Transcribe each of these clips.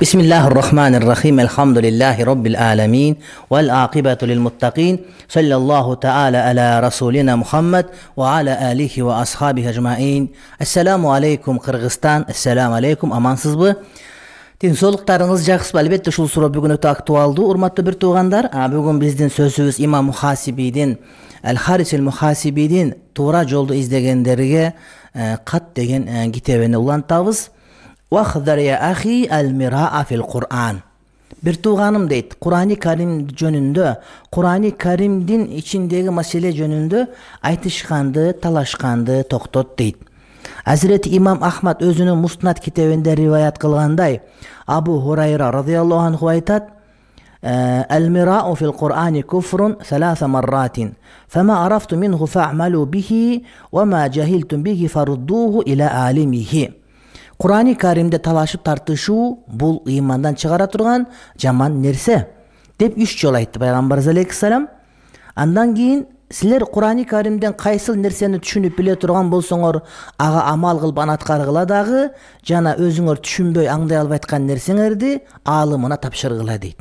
Bismillahirrahmanirrahim. Elhamdülillahi Rabbil alemin. Vel aqibatu lil muttaqin. Sallallahu teala ala Rasulina Muhammed ve ala alihi ve ashabihi ecmain. Esselamu aleykum Kırgızstan. Esselamu aleykum. Amansız mı? Денсаулықтарыңыз жақсы ба? Әлбетте ушул суроо бүгүн өтө актуалдуу. Урматтуу бир туугандар, бүгүн биздин сөзүбүз имам Мухасибийдин Al-Haris al-Muhasibiy'nin Tuğra Joldu izlegендерге Kat деген китебини улантабыз. Вахдар я ахи al-mira'a fil Kur'an. Bir tuğanım deyit, Kur'an-ı Kerim jönündө, Kur'an-ı Kerim'din içindeki mesele jönündö aytışkandı, talaşkandı toktot deyit. Hazreti İmam Ahmad özünün Musnad kitabında rivayet kılganday, Abu Hurayra radıyallahu anhu aytat, El-mira'u fil Kur'ani kufrun 3 marratin. Fema araftu minhu fa'malu bihi ve ma cahiltum bihi farudduhu ila alimihi. Kur'an-ı Kerim'de talaşıp tartışuu bul imandan çıkara turgan jaman nerse dep 3 jol aytты Peygamberimiz aleyhisselam. Andan keyin sizler Kur'an-ı Kerim'den kayсыл nerseni düşünüp bile turgan bolsoңор, aga amal kılıp anatkаргыла дагы, жана өзүңөр түшүнбөй аңдай албай аткан нерсеңерди алымына тапшыргыла дейт.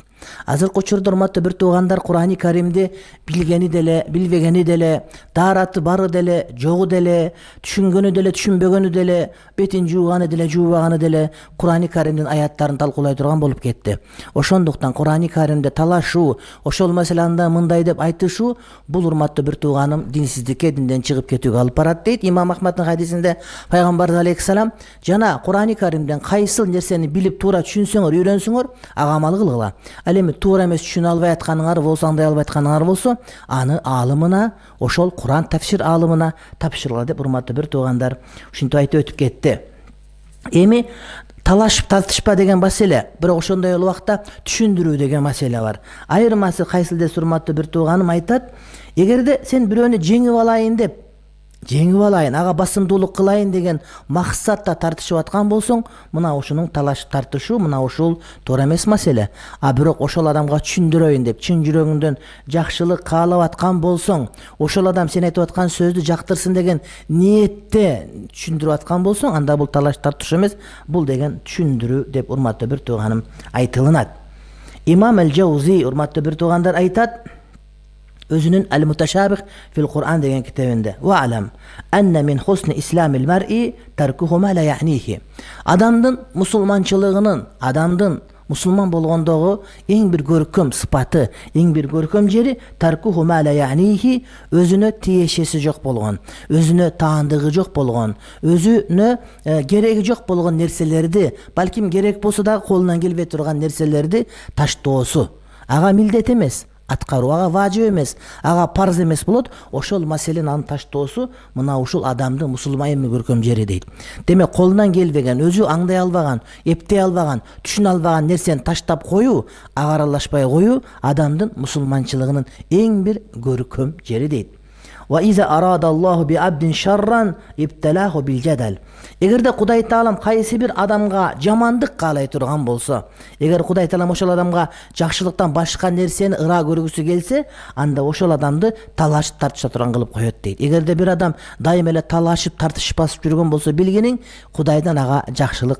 Азыркы учурда урматтуу бир туугандар Kur'an-ı Kerim'de bilgeni деле, билбегени деле, дараты бары деле, жогу деле, түшүнгөнү деле, түшүнбөгөнү деле, бетин жууганы деле, жуубаганы деле Kur'an-ı Kerim'дин аяттарын талкуулай турган болуп кетти. Ошондуктан Kur'an-ı Kerim'de талашуу, ошол маселанда мындай деп айтышуу бул урматтуу бир тууганым динсиздикке, динден чыгып кетүүгө алып барат дейт. Имам Ахмаддын хадисинде Пайгамбарыбыз алейхиссалам жана Kur'an-ı Kerim'den кайсыл нерсени билип туура түшүнсөңөр, үйрөнсөңөр, ага амал кылгыла. Эми туура эмес түшүнө албай атканыңар болсо, аңдай албай атканыңар болсо, аны алымына, ошол Кур'ан тафсир алымына тапшыргыла деп урматтуу бир туугандар ушинтип айтып өтүп кетти. Эми талашып тартышпа деген маселе, бирок ошондой эле убакта түшүндүрүү деген маселе бар. Айырмасы кайсыл десе урматтуу бир тууганым айтат, эгерде сен бирөөнү жеңип алайын деп, ага басымдуулук кылайын деген максатта тартышып аткан болсоң, мына ушунун талашып тартышуу, мына ушул туура эмес маселе. Бирок ошол адамга түшүндүрөйүн деп, чын жүрөгүңдөн жакшылык каалап аткан болсоң, ошол адам сен айтып аткан сөздү жактырсын деген ниетте түшүндүрүп аткан болсоң, анда бул талаш тартышуу эмес, бул деген түшүндүрүү деп урматтуу бир тууганым айтылынат. Имам Ал-Жаузи урматтуу бир туугандар айтат, özünün El-Muteşabih fil Kur'an деген kitabında ve alam enne min husni islamil mer'i terkuhu ma la ya'nihi. Adamdın musulmançılığının, adamdın musulman bolgondogu eң bir görküm sıfatı, eң bir görküm jeri terkuhu ma la ya'nihi, özüne tiyешеси жок болгон, özüne таандыгы жок болгон, özüne кереги жок болгон нерселерди, балким керек болсо да колунан келбей турган нерселерди таштоосу. Ага милдет эмес, аткаруу, ага важип эмес, ага парз эмес болот. Ошол маселени аны таштоосу мына ушул адамдын мусулман эми көркөм жери дейт. Демек колунан келбеген, өзү аңдай албаган, эптей албаган, түшүнө албаган нерсени таштап коюу, ага аралашпай коюу адамдын мусулманчылыгынын эң бир көркөм жери дейт. وَإِذَا أَرَادَ اللّٰهُ بِعَبْدٍ شَرًّا اِبْتَلَاهُ بِالْجَدَلِ. Эгерде Кудай Таалам кайсы бир адамга жамандык каалай турган болсо, эгер Кудай Таалам ошол адамга жакшылыктан башка нерсени ыра көргүсү келсе, анда ошол адамды талашып тартыша турган кылып коет дейт. Эгерде бир адам дайыма эле талашып тартышып басып жүргөн болсо, билгениң Кудайдан ага жакшылык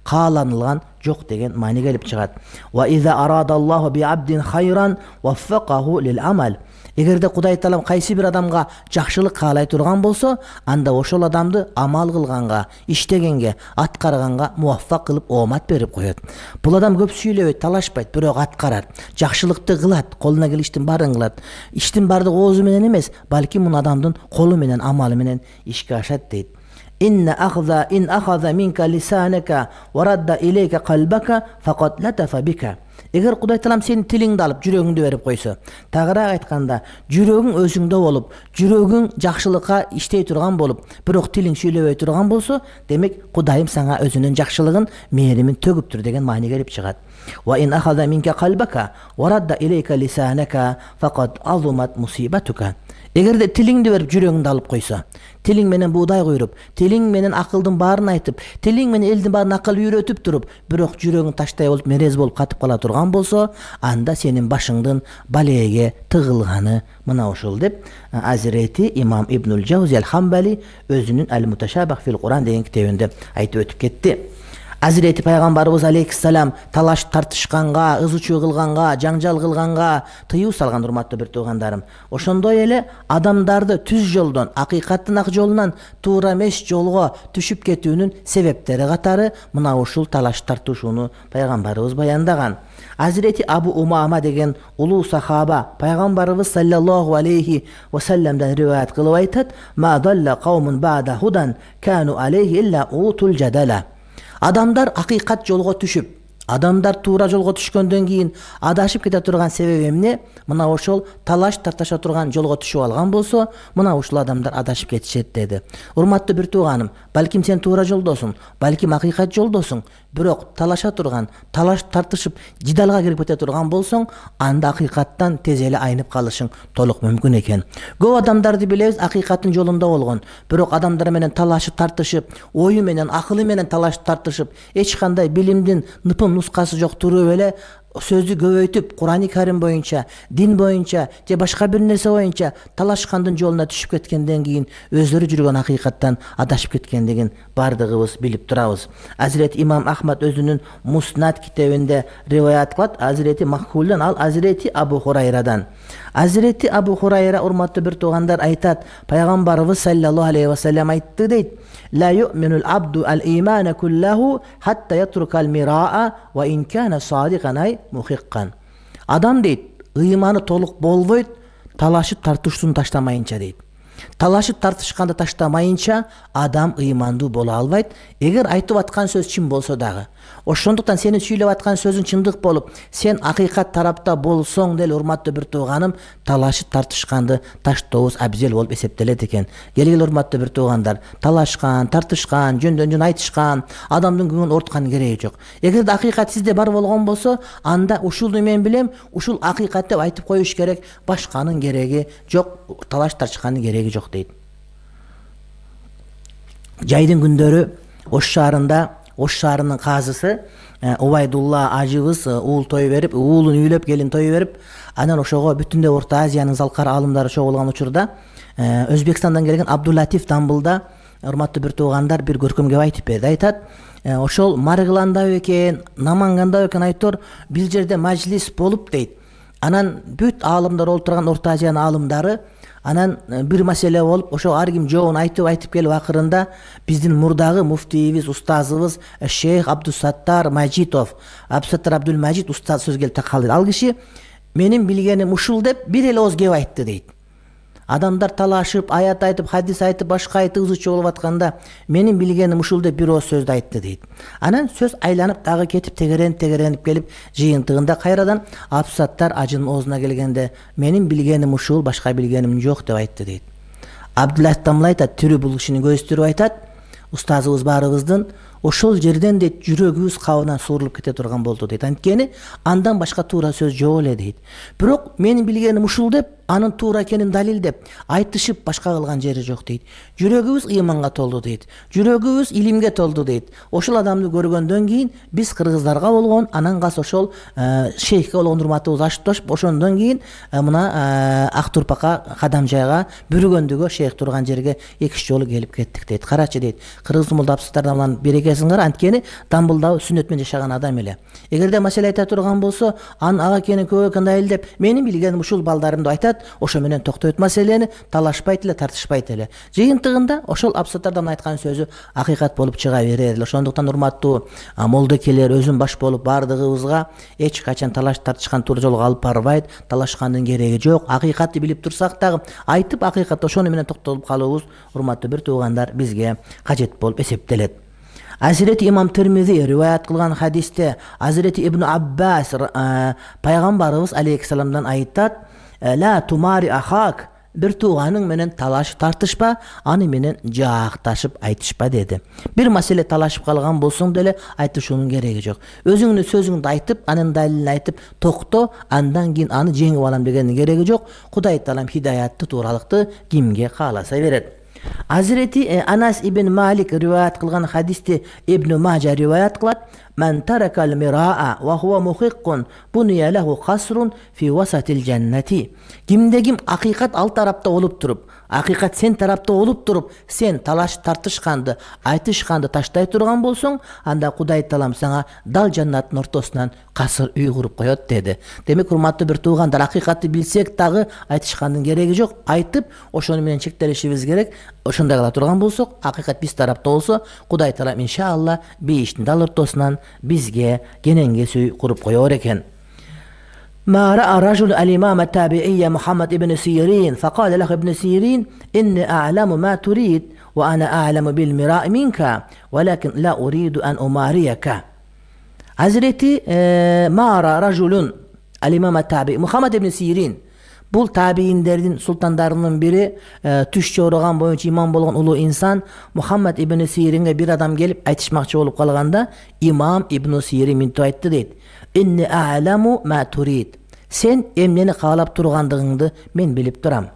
кааланылган жок деген маани келип чыгат. وَإِذَا أَرَادَ اللّٰهُ بِعَبْدٍ خَيْرًا وَفَّقَهُ لِلْعَمَلِ. Эгерде Кудай Таалам кайсы бир адамга жакшылык каалай турган болсо, анда ошол адамды амал кылганга, иштегенге, аткарганга муваффак кылып оомат берип коет. Бул адам көп сүйлөбөйт, талашпайт, бирок аткарат, жакшылыкты кылат, колуна келген иштин баарын кылат. Иштин баардыгы оозу менен эмес, балки мун адамдын колу менен, амалы менен ишке ашат дейт. إن أخذ منك لسانك ورد إليك قلبك فقد لطف بك. Эгер Кудай Таалам сенин тилиңди алып, жүрөгүңдү берип койсо, тагыраак айтканда, жүрөгүң өзүңдө болуп, жүрөгүң жакшылыкка иштей турган болуп, бирок тилиң сүйлөбөй турган болсо, демек Кудайым сага өзүнүн жакшылыгын, мээримин төгүптүр деген маани келип чыгат. وإن أخذ منك قلبك ورد إليك لسانك فقد عظمت مصيبتك. Эгерде тилиңди берип жүрөгүңдү алып койсо, тилиң менен буудай куйруп, тилиң менен акылдын баарын айтып, тилиң менен элдин баарын акыл үйрөтүп туруп, бирок жүрөгүң таштай болуп, мерез болуп катып кала турган болсо, анда сенин башыңдын балеге тыгылганы мына ошол деп Азирети имам Ибнул Жаузи Ал-Хамбали өзүнүн Al-Muteşabih fil Kur'an деген китебинде айтып өтүп кетти. Hazreti Peygamberimiz Aleyhisselam talaş tartışkanга, ızıçуу kılганга, жаңжал кылганга тыюу салган, урматтуу бир туугандарым. Ошондой эле адамдарды түз жолдон, акыйкаттын ак жолунан туура эмес жолго түшүп кетүүнүн себептери катары мына ушул талаш тартышууну Пайгамбарыбыз баяндаган. Hazreti Abu Umama деген улуу сахаба Пайгамбарыбыз саллаллаху алейхи ва салламдан риваят кылып айтат: "Ма далла кауmun ба'да худан кану алейхи илля утул жадала." Адамдар акыйкат жолго түшүп, адамдар туура жолго түшкөндөн кийин адашып кете турган себеби эмне? Мына ошол талаш тарташа турган жолго түшүп алган болсо, мына ушул адамдар адашып кетишет деди. Урматтуу бир тууганым, балким сен туура жолдосуң, балким акыйкат жолдосуң, бирок талаша турган, талаш тартышып, жидалга кирип кете турган болсоң, анда акыйкаттан тез эле айнып калышың толук мүмкүн экен. Көп адамдарды билебиз, акыйкаттын жолунда болгон, бирок адамдар менен талашып тартышып, ою менен, акылы менен талашып тартышып, эч кандай билимдин ныпым нускасы жок туруп эле сөздү көбөйтүп, Кур'ан-ы Карим боюнча, дин боюнча же башка бир нерсе боюнча талашкандын жолуна түшүп кеткенден кийин өздөрү жүргөн акыйкаттан адашып кеткендигин бардыгыбыз билип турабыз. Hazreti İmam Ahmad өзүнүн Musnad китебинде риваят кылат, Hazreti Махулдан, ал Hazreti Abu Hurayraдан. Hazreti Abu Hurayra, урматтуу бир туугандар, айтат: Пайгамбарыбыз саллаллаху алейхи ва саллям айтты дейт: "Ла ю'минул абду ал-имана куллаху хатта ятрукал мира'a ва ин кана садиқан ай мухиккан." Адам дейт, ыйманы толук болбойт, талашып тартышууну таштамайынча дейт. Талашып тартышканды таштамайынча адам ыймандуу боло албайт. Эгер айтып аткан сөз чын болсо дагы. Ошондуктан сенин сүйлөп аткан сөзүң чындык болуп, сен акыйкат тарапта болсоң деле, урматтуу бир тууганым, талашып тартышканды таштообуз абзел болуп эсептелет экен. Келгиле урматтуу бир туугандар, талашкан, тартышкан, жөндөн жөн айтышкан, адамдын көңүлүн ооруткан кереги жок. Эгерде акыйкат сизде бар болгон болсо, анда ушуну мен билем, ушул акыйкат деп айтып коюш керек, башканын кереги жок, талаш тартышкандын кереги жок дейт. Жайдын күндөрү Ош шаарында, Ош шаарынын казысы Убайдулла ажыбыз уул той берип, уулун үйлөп, келин той берип, анан ошого бүтүндөй Орто Азиянын залкар аалымдары чогулган учурда Өзбекстандан келген Абдуллатиф Дамбылда, урматтуу бир туугандар, бир көркөм кеп айтып берди. Айтат: "Ошол Маргыланда экен, Наманганда экен айтор, бир жерде мажлис болуп" дейт. Анан бүт аалымдар олтурган, Орто Азиянын аалымдары, анан бир маселе болуп, ошо ар ким жообун айтып келип акырында биздин мурдагы муфтийибиз, устазыбыз Шейх Абдусаттар Мажитов, Абдусаттар Абдулмажид устаз сөз келип такалды. Ал киши менин билгеним ушул деп бир эле ооз кеп айтты дейт. Адамдар талашып, аят айтып, хадис айтып, башка айтып ызычуу болуп атканда, менин билгеним ушул деп бир ооз сөздү айтты дейт. Анан сөз айланып дагы кетип, тегеренип келип, жыйынтыгында кайрадан Абдусаттар ажынын оозуна келгенде, менин билгеним ушул, башка билгеним жок деп айтты дейт. Абдуллатиф Дамбыл айтат, тирүү бул кишини көзүстүрүп айтат: "Устазыбыз баарыбыздын ошол жерден дейт жүрөгүбүз кабынан суурулуп кете турган болду" дейт. Анткени андан башка туура сөз жок эле дейт. Бирок менин билгеним ушул деп, анын туура экенин далилдеп айтышып башка кылган жери жок дейт. Жүрөгүбүз ыйманга толду дейт. Жүрөгүбүз илимге толду дейт. Ошол адамды көргөндөн кийин биз кыргыздарга болгон, анан кас ошол шейхке болгон урматыбыз аштошуп, ошондон кийин мына Ак Турпакка, Кадамжайга, Бүргөндүгө, шейх турган жерге 2 жолу келип кеттик дейт. Карачы дейт, кыргыз мулда Абдусаттардан берекесин кара, анткени Дамбылда сүннөт менен жашаган адам эле. Эгерде маселе айта турган болсо, анын ага экени көп экен далилдеп, менин билгеним ушул балдарым деп айтат. Ошо менен токтойт маселени, талашпайт эле, тартышпайт эле. Жыйынтыгында ошол Абдусаттардан айткан сөзү акыйкат болуп чыга берер эле. Ошондуктан урматтуу молдокелер, өзүм баш болуп бардыгыбызга эч качан талаш тартышкан туура жолго алып барбайт, талашкандын кереги жок. Акыйкатты билип турсак дагы, айтып акыйкат ошону менен токтолуп калуубуз, урматтуу бир туугандар, бизге кажет болуп эсептелет. Hazreti İmam Tirmizi rivayet kılgan hadiste Hazreti İbn Abbas Peygamberimiz Aleyhisselam'dan aytat: "La tumari ahak", bir tuğanın menen talaş tartışpa, anı menen jaqtaşıp aytışpa dedi. Bir mesele talaşıp kalgan bolsun dele aytışunun keregi jok. Özüңнү sözüңdü aytıp, anın dalilini aytıp tokto, andan keyin anı jеңип alam degenin keregi jok. Kuday talam hidayatты, tuğralıkты kimge kalasa verer. Hazreti Anas ibn Malik rivayet kılgan hadiste İbn Mace rivayet kılat: "Men terekal mira'a ve huve muhiqqun buniya lehu kasrun fi vasatil cenneti." Kimde kim hakikat alt tarafta olup durup, Акыйкат сен тарапта болуп туруп, сен талаш тартышканды, айтышканды таштай турган болсоң, анда Кудай Таалам сага дал жаннаттын ортосунан касыр үй куруп коет деди. Демек, урматтуу бир туугандар, акыйкатты билсек дагы айтышкандын кереги жок. Айтып, ошону менен чектелишибиз керек. Ошондой кыла турган болсок, акыйкат биз тарапта болсо, Кудай Таалам иншалла бейиштин дал ортосунан бизге кененге сүй куруп коёр экен. ما رأى رجل الإمام التابعي محمد ابن سيرين فقال له ابن سيرين إني أعلم ما تريد وأنا أعلم بالمراء منك ولكن لا أريد أن أماريك. Hazreti Mara rajulun el-İmam el-Tabi Muhammed ibn Sirin, bul tabiinlerin sultanlarının biri, tüşçe uğragan boyunca imam bolgan ulu insan Muhammed ibn Sirin'e bir adam gelip aytışmakçı olup kalganda İmam ibn Sirin minto aytты deydi. İnni a'lamu ma turid. Sen emneni kalap turgandığındı men bilip duram.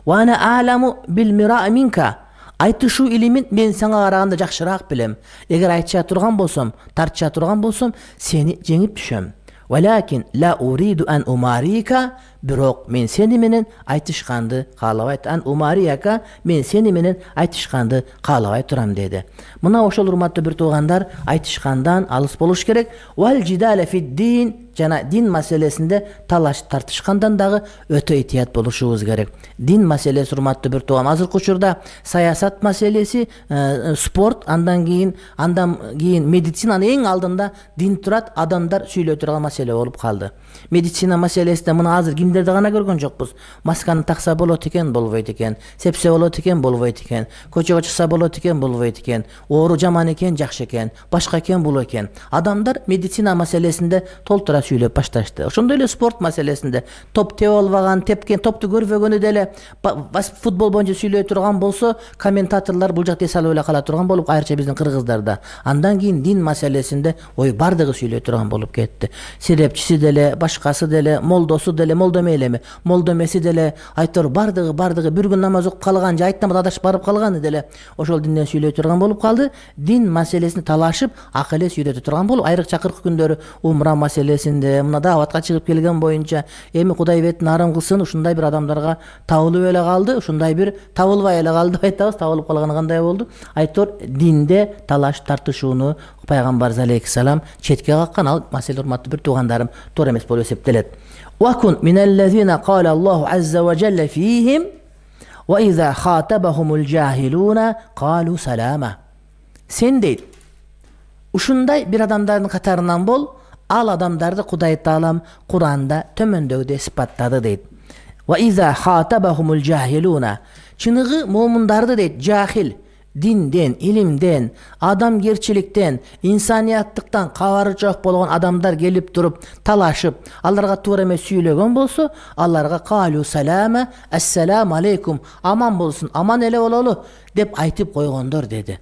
Wa ana a'lamu bil mira'i minka. Aytışu ilimin men sana karaganda jakşıraak bilem. Eger aytışa turgan bolsam, tartışa turgan bolsam seni jengip düşem. Walakin la uridu an umarika, birok men seni menen aytışkandı kalabay an umariyaka, men seni menen aytışkandı kalabay turam dedi. Mına oşol urmatlı bir tuğandar, aytışkandan alыс boluş gerek. Wal jidale fid din, jana din meselesinde talaş tartışkandan dağı öte ihtiyat boluşubuz gerek. Din meselesi urmatlı bir tuğam. Azırkı учурда sayasat meselesi, sport, andan keyin medisinanın en aldında din turat, adamlar süйлөй турган mesele olup kaldı. Medisina meselesi de mına azır kimderde gana görgөн jokpuz. Maskаны taksa bolot eken, bolboyt eken, sepse bolot eken, bolboyt eken, koçoga çыкса bolot eken, bolboyt eken, oğru jaman eken, jakşı eken, başka eken, bul eken. Adamlar medisina meselesinde toltura süylöp baştaştı. Ошондой эле sport meselesinde top tep albagan, tepken, toptu görбөгөнү деле futbol boyunca süйлөй турган bolso, kommentatorlar бул жакта эс алып эле кала турган болуп, айрыкча биздин кыргыздарда. Андан кийин din meselesinde ой бардыгы süйлөй турган болуп кетти. Серепчиси деле, башкасы деле, молдосу деле, молдо мейлеми, молдо меси деле, айтор бардыгы bir gün намаз окуп калган же айтнамат адашып барып калган деле ошол динден сүйлөй турган болуп калды. Din маселесин талашып, акыл эс үйрөтө турган болуп, айрыкча акыркы күндөрү умра маселесинде, мына даватка чыгып келген боюнча, эми Кудай бетин арым кылсын, ушундай бир адамдарга табылып эле калды, ушундай бир табылбай эле калды деп айтабыз. Табылып калганы кандай болду? Айтор динде талаш тартышууну Пайгамбар алейхиссалам четке каккан. Ал маселе урматтуу бир туугандарым туура эмес болуп эсептелет. وَكُنْ مِنَ الَّذِينَ قَالَ اللَّهُ عَزَّ وَجَلَّ فِيهِمْ وَإِذَا خَاطَبَهُمُ الْجَاهِلُونَ قَالُوا سَلَامًا. Sen deyil, uşunday bir adamların katarından bol, al adamdardı Kuday Taalam Kur'an'da tömöndögde ispattadı deyil. وَإِذَا خَاطَبَهُمُ الْجَاهِلُونَ. Çınığı mumundardı deyil, cahil. Dinden, ilimden, adamgerçilikten, insaniyatlıktan kavarı çok bolgan adamlar gelip durup talaşıp allarga tuğra emес süylögön bolsa, allarga kalu salama, assalamu aleykum, aman bolsun, aman ele ololu dep aytıp koygondor dedi.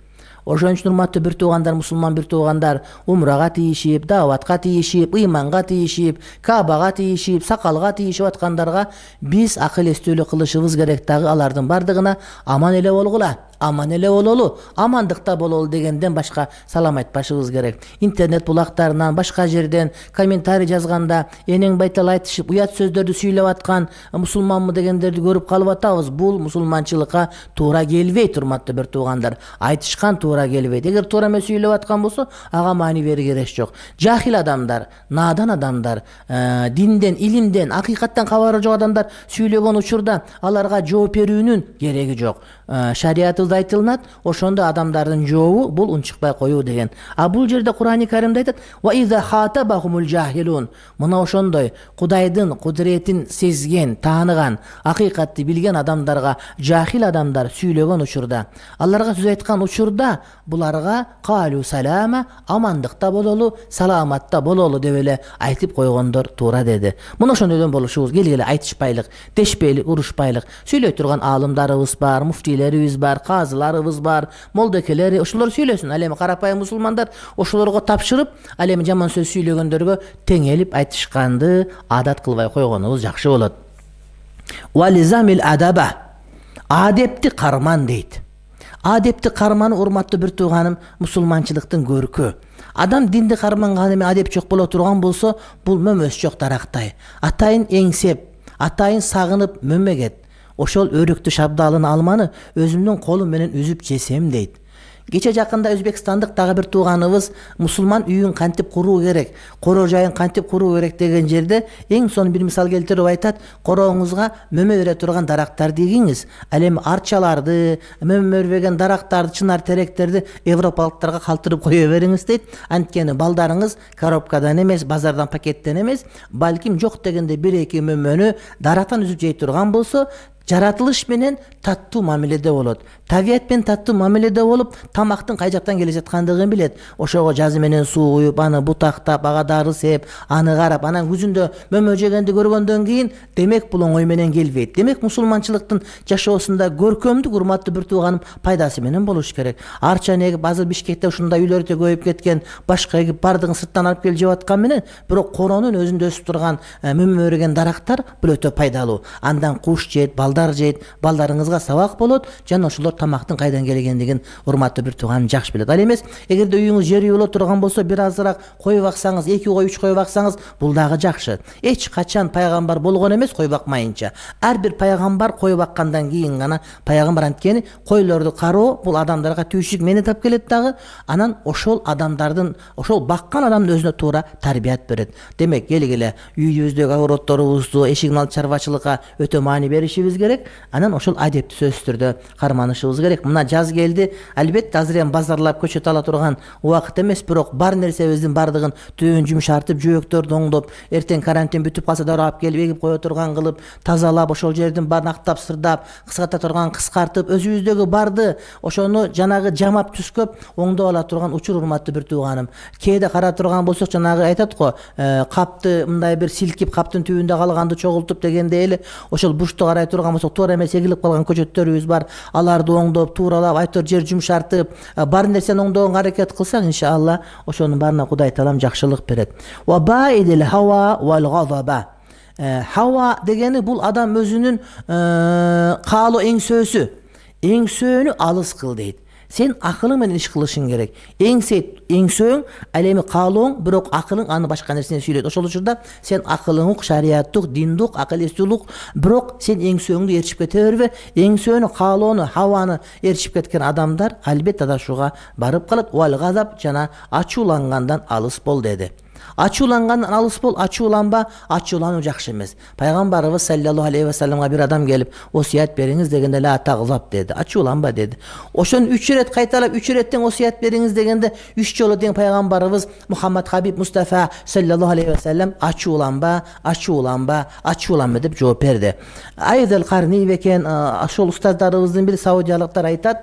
Ошон үчүн урматтуу бир туугандар, мусулман бир туугандар, умрага тийишип, даватка тийишип, ыйманга тийишип, кабага тийишип, сакалга тийишип аткандарга биз акыл эстөөлүү кылышыбыз керек. Дагы алардын бардыгына аман эле болгула, аман эле бололу, амандыкта бололу дегенден башка салам айтпашыбыз керек. Интернет булактарынан, башка жерден комментарий жазганда энең байтал айтышып, уят сөздөрдү сүйлөп аткан мусулманмы дегендерди көрүп калып атабыз. Бул мусулманчылыкка туура келбейт, урматтуу бир туугандар. Айтышкан туура келбейт. Эгер туура эмес сүйлөп аткан болсо, ага маани бери керек жок. Жахил адамдар, надан адамдар, динден, илимден, акыйкаттан кабары жок адамдар сүйлөгөн учурда аларга жооп берүүнүн кереги жок. Шариятыбызда айтылат, ошондо адамдардын жообу бул унчукпай коюу деген. А бул жерде Кур'ан-ы Каримде айтат: "Ва иза хатабахумул жахилун". Мына ошондой Кудайдын кудуретин сезген, тааныган, акыйкатты билген адамдарга жахил адамдар сүйлөгөн учурда, аларга сөз айткан учурда буларга калу салама, амандыкта бололу, саламатта бололу деп эле айтып койгондор туура деди. Мына ошондойдон болушубуз, келгиле айтышпайлык, дешпейлик, урушпайлык. Сүйлөй турган аалымдарыбыз бар, муфтилерибиз бар, казыларыбыз бар, молдокелери, ошолор сүйлөсүн. Ал эми карапайым мусулмандар ошолорго тапшырып, ал эми жаман сөз сүйлөгөндөргө теңелип айтышканды адат кылбай койгонубуз жакшы болот. Вализамил адаба. Адепти карман дейт. Адепти карманы, урматтуу бир тууганым, мусулманчылыктын көркү. Адам динди карманган эми адеп жок боло турган болсо, бул мөмөс жок дарактай. Атайын эңсеп, атайын сагынып мөмөгет. Ошол өрүктү шабдалын алманы өзүмдүн колум менен үзүп жесем дейт. Кече жакында Өзбекстандык дагы бир тууганыбыз мусулман үйүн кантип куруу керек, коро жайын кантип куруу керек деген жерде эң сонун бир мисал келтирип айтат: корооңузга мөмө бере турган дарактарды эгиңиз. Ал эми арчаларды, мөмө бербеген дарактарды, чынар теректерди европалыктарга калтырып кое бериңиз дейт. Анткени балдарыңыз коробкадан эмес, базардан, пакеттен эмес, балким жок дегенде 1-2 мөмөнү дарактан үзүп жей турган болсо, жаратылыш менен таттуу мамиледе болот. Табият менен таттуу мамиледе болуп, тамактын кай жактан келе жаткандыгын билет. Ошого жазы менен суу куюп, аны бутактап, ага дары сеп, аны карап, анан күзүндө мөмө жегенди көргөндөн кийин, демек бул оңой менен келбейт. Демек мусулманчылыктын жашоосунда көркөмдүк, урматтуу бир тууганым, пайдасы менен болуш керек. Арча эгип, азыр Бишкекте ушундай үйлөр көбөйүп кеткен, башка эгип бардыгын сырттан алып келип жеп аткан менен, бирок коронун өзүндө өсүп турган мөмө берген дарактар бул өтө пайдалуу. Андан куш жейт, балдар жейт, балдарыңызга сабак болот, жана ошолор тамактын кайдан келгендигин урматтуу бир тууганым жакшы билет. Ал эмес, эгерде үйүңүз жери боло турган болсо, бир азыраак кой баксаңыз, 2 кой, 3 кой баксаңыз, бул дагы жакшы. Эч качан пайгамбар болгон эмес кой бакмайынча. Ар бир пайгамбар кой баккандан кийин гана пайгамбар, анткени койлорду кароо бул адамдарга түйшүк менетап келет дагы. Анан ошол адамдардын, ошол баккан адамдын өзүнө туура тарбият берет. Демек, келгиле үйүбүздөгү огородторубузду, эшигин алып чарбачылыкка өтө маани беришибиз керек. Анан ошол адепти сөзсүз түрдө карманышыбыз керек. Мына жаз келди. Албетте азыр эми базарлап көчөт ала турган убакыт эмес, бирок бар нерсебиздин бардыгын түбүн жумшартып, жөөктөрдү оңдоп, эртең карантин бүтүп калса да алып келип эгип кое турган кылып, тазалап, ошол жердин баарын актап, сырдап, кыскарта турган кыскартып, өзүбүздөгү барды ошону жанагы жамап түскөп оңдоп ала турган учур, урматтуу бир тууганым. Кээде кара турган болсок, жанагы айтат го, капты мындай бир силкип, каптын түбүндө калганды чогултуп дегенде эле, ошол бушту карай турган болсок, туура эмес эгилип калган көчөттөрүбүз бар. Аларды оңдоп, тууралап, айтор жер жумшартып, бар нерсени оңдоого аракет кылсак, иншалла, ошонун баарына Кудай таалам жакшылык берет. Ва баидил хава вал газаба. Хава дегени бул адам өзүнүн каалоо эңсөөнү алыс кыл дейт. Сен акылың менен иш кылышың керек. Эңсөөң, ал эми каалооң, бирок акылың аны башка нерсени сүйлөйт. Ошол учурда сен акылың ук, шариаттык, диндук, акыл эстүүлүк, бирок сен эңсөөңдү ээрчип кете бербе. Эңсөөнү, каалоону, хаваны ээрчип кеткен адамдар албетте адашууга барып калат. Вал газаб, жана ачуулангандан алыс бол деди. Ачуулангандан алыс бол, ачууланба, ачуулануу жакшы эмес. Пайгамбарыбыз саллаллаху алейхи ва салламга бир адам келип, осуят бериңиз дегенде ла тагзаб деди. Ачууланба деди. Ошону 3 ирет кайталап, 3 иреттен осуят бериңиз дегенде 3 жолу дең пайгамбарыбыз Мухаммад Хабиб Мустафа саллаллаху алейхи ва саллам ачууланба деп жооп берди. Айдел Карни бекен ошол устаздарыбыздын бири саудиялыктар айтат,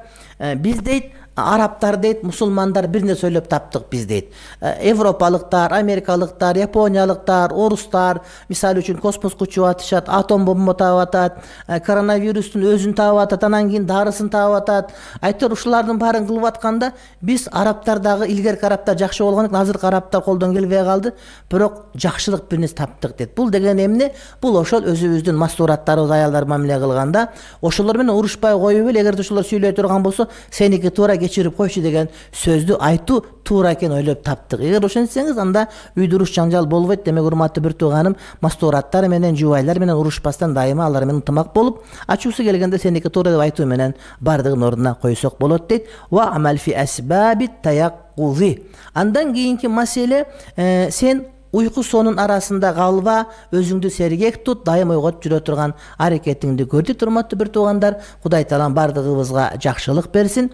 биз дейт, арабтар дейт, мусулмандар бир нерсе ойлоп таптык биз дейт. Европалыктар, америкалыктар, япониялыктар, орустар мисалы үчүн космоско учуп атышат, атом бомба таап атат, коронавирустун өзүн таап атат, анан кийин дарысын таап атат. Айтор ушулардын баарын кылып атканда биз арабтар дагы илгерки арабтар жакшы болгон экен, азыркы арабтар колдон келбей калды, бирок жакшылык бир нерсе таптык дейт. Бул деген эмне? Бул ошол өзүбүздүн мастураттарыбыз, аялдар мамиле кылганда ошолор менен урушпай коюп эле, эгерде ошолор сүйлөй турган болсо, сеники туура кечирип койчу деген сөздү айтуу туура экен ойлоп таптык. Эгер ошентсеңиз, анда үйдө уруш жанжал болбойт. Демек, урматтуу бир тууганым, мастураттар менен, жубайлар менен урушпастан дайыма алар менен ынтымак болуп, ачуусу келгенде сеники туура деп айтуу менен бардыгын ордуна койсок болот дейт. Ва амал фи асбаби таяккузи. Андан кийинки маселе, сен уйку сонун арасында калба, өзүңдү сергек тут, дайым ойготуп жүрө турган аракетиңди көр дейт. Урматтуу бир туугандар, Кудай таалам бардыгыбызга жакшылык берсин.